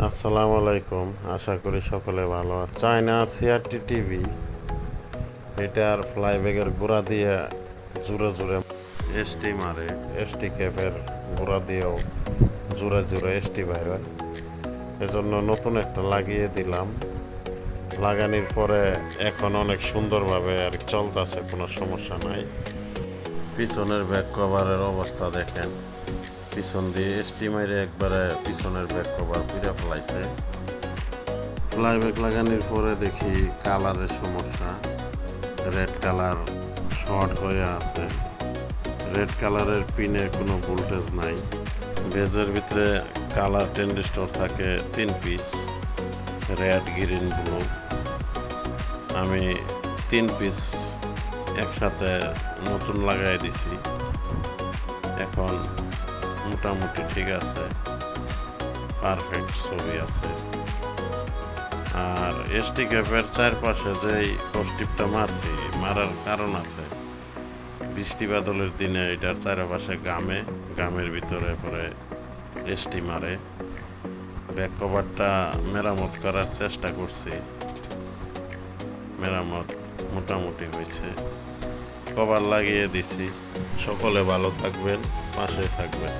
আসসালামু আলাইকুম, আশা করি সকলে ভালো আছে। চায়না সিআরটি টিভি, এটার ফ্লাইব্যাগের গোড়া দিয়ে জুড়ে জুড়ে এসটি মারে, এসটি ক্যাপের গোড়া দিয়েও জুড়ে জুড়ে এসটি বাইর হয়। এজন্য নতুন একটা লাগিয়ে দিলাম। লাগানোর পরে এখন অনেক সুন্দরভাবে আর চলতেছে, কোনো সমস্যা নাই। পিছনের ব্যাক কভারের অবস্থা দেখেন, পিছন দিয়ে এসটি মাইরে একবারে পিছনের ব্যাক কভার পুড়ে ফেলাইছে। ফ্লাইব্যাক লাগানোর পরে দেখি কালারের সমস্যা, রেড কালার শর্ট হয়ে আছে। রেড কালারের পিনে কোনো ভোল্টেজ নাই। বেজের ভিতরে কালার ট্রানজিস্টর থাকে 3 পিস, রেড, গ্রিন, ব্লু। আমি 3 পিস একসাথে নতুন লাগাই দিছি। এখন মোটামুটি ঠিক আছে, পারফেক্ট ছবি আছে। আর এসটি ক্যাপের চারপাশে যেই কস্টিপটা মারছি, মারার কারণ আছে। বৃষ্টি বাদলের দিনে এটার চারপাশে গামের ভিতরে পরে এসটি মারে। ব্যাক কভারটা মেরামত করার চেষ্টা করছি, মেরামত মোটামুটি হয়েছে। কভার লাগিয়ে দিছি। সকলে ভালো থাকবেন, পাশে থাকবেন।